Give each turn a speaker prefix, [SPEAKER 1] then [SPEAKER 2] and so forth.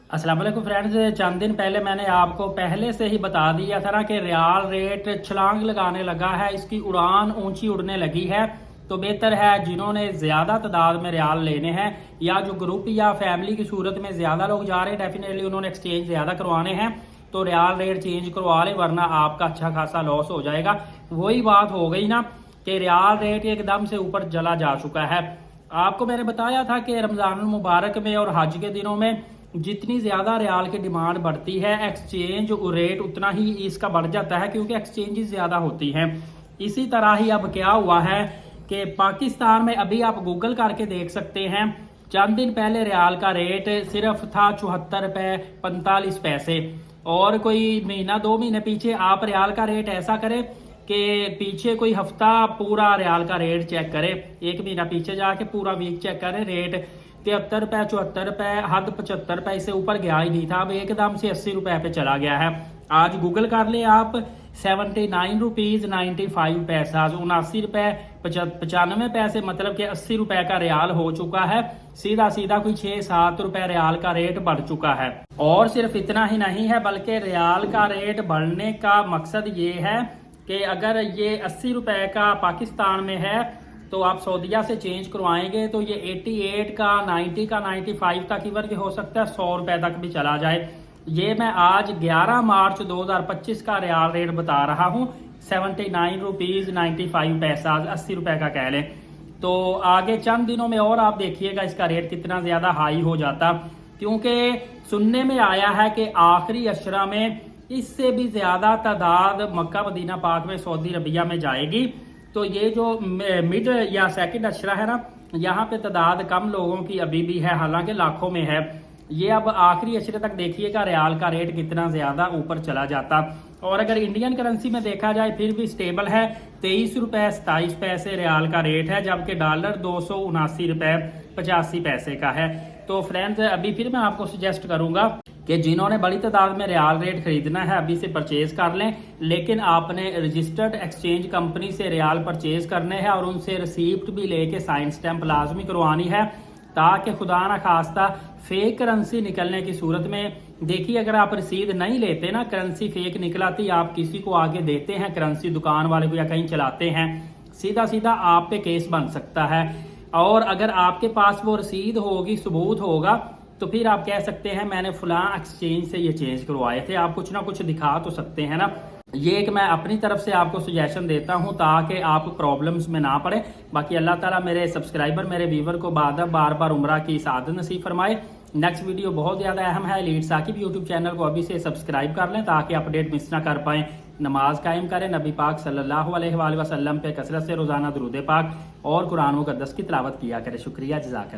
[SPEAKER 1] अस्सलाम वालेकुम फ्रेंड्स, चंद दिन पहले मैंने आपको पहले से ही बता दिया था ना कि रियाल रेट छलांग लगाने लगा है, इसकी उड़ान ऊंची उड़ने लगी है। तो बेहतर है जिन्होंने ज्यादा तादाद में रियाल लेने हैं या जो ग्रुप या फैमिली की सूरत में ज्यादा लोग जा रहे हैं, डेफिनेटली उन्होंने एक्सचेंज ज्यादा करवाने हैं तो रियाल रेट चेंज करवा ले, वरना आपका अच्छा खासा लॉस हो जाएगा। वही बात हो गई ना कि रियाल रेट एकदम से ऊपर चला जा चुका है। आपको मैंने बताया था कि रमजान मुबारक में और हज के दिनों में जितनी ज्यादा रियाल की डिमांड बढ़ती है, एक्सचेंज रेट उतना ही इसका बढ़ जाता है, क्योंकि एक्सचेंजेस ज्यादा होती हैं। इसी तरह ही अब क्या हुआ है कि पाकिस्तान में अभी आप गूगल करके देख सकते हैं, चंद दिन पहले रियाल का रेट सिर्फ था 74 रुपए 45 पैसे। और कोई महीना 2 महीने पीछे आप रियाल का रेट ऐसा करें कि पीछे कोई हफ्ता पूरा रियाल का रेट चेक करें, 1 महीना पीछे जाके पूरा वीक चेक करें, रेट 73 रुपए 74 रुपए हद 75 रुपए, इससे ऊपर गया ही नहीं था। अब एकदम से 80 रुपए पे चला गया है। आज गूगल कर ले आप, 79 रुपीज 95 पैसा, 79 रुपए 95 पैसे, मतलब कि 80 रुपए का रियाल हो चुका है। सीधा सीधा कोई 6-7 रुपए रियाल का रेट बढ़ चुका है। और सिर्फ इतना ही नहीं है, बल्कि रियाल का रेट बढ़ने का मकसद ये है कि अगर ये 80 रुपए का पाकिस्तान में है तो आप सऊदीया से चेंज करवाएंगे तो ये 88 का 90 का 95 तक इवन के हो सकता है 100 रुपए तक भी चला जाए। ये मैं आज 11 मार्च 2025 का रियाल रेट बता रहा हूँ, 79 रुपीज 95 पैसा, 80 रुपए का कह लें। तो आगे चंद दिनों में और आप देखिएगा इसका रेट कितना ज्यादा हाई हो जाता, क्योंकि सुनने में आया है कि आखिरी अशरा में इससे भी ज्यादा तादाद मक्का मदीना पाक में सऊदी अरबिया में जाएगी। तो ये जो मिड या सेकंड अशरा है ना, यहाँ पे तादाद कम लोगों की अभी भी है, हालांकि लाखों में है। ये अब आखिरी अशरे तक देखिएगा रियाल का रेट कितना ज्यादा ऊपर चला जाता। और अगर इंडियन करेंसी में देखा जाए फिर भी स्टेबल है, 23 रुपए 27 पैसे रियाल का रेट है, जबकि डॉलर 279 रुपए 85 पैसे का है। तो फ्रेंड्स, अभी फिर मैं आपको सजेस्ट करूंगा कि जिन्होंने बड़ी तादाद में रियाल रेट खरीदना है अभी से परचेज कर लें, लेकिन आपने रजिस्टर्ड एक्सचेंज कंपनी से रियाल परचेज करने हैं और उनसे रिसीप्ट भी लेके साइन स्टैंप लाजमी करवानी है, ताकि खुदा ना खास्ता फेक करेंसी निकलने की सूरत में, देखिए अगर आप रसीद नहीं लेते ना, करेंसी फेक निकलाती, आप किसी को आगे देते हैं करेंसी दुकान वाले को या कहीं चलाते हैं, सीधा सीधा आप पे केस बन सकता है। और अगर आपके पास वो रसीद होगी, सबूत होगा, तो फिर आप कह सकते हैं मैंने फलां एक्सचेंज से ये चेंज करवाए थे, आप कुछ ना कुछ दिखा तो सकते हैं ना। ये एक मैं अपनी तरफ से आपको सजेशन देता हूं ताकि आप प्रॉब्लम्स में ना पड़े। बाकी अल्लाह ताला मेरे सब्सक्राइबर, मेरे व्यूवर को बार बार उम्रा की सादत नसीब फरमाए। नेक्स्ट वीडियो बहुत ज्यादा अहम है, लीड साकिब यूट्यूब चैनल को अभी से सब्सक्राइब कर लें ताकि अपडेट मिस ना कर पाए। नमाज कायम करें, नबी पाक सल्लल्लाहु अलैहि वसल्लम पे कसरत से रोजाना दुरूद पाक और कुरान मुकद्दस की तिलावत किया करें। शुक्रिया, जज़ाकल्लाह।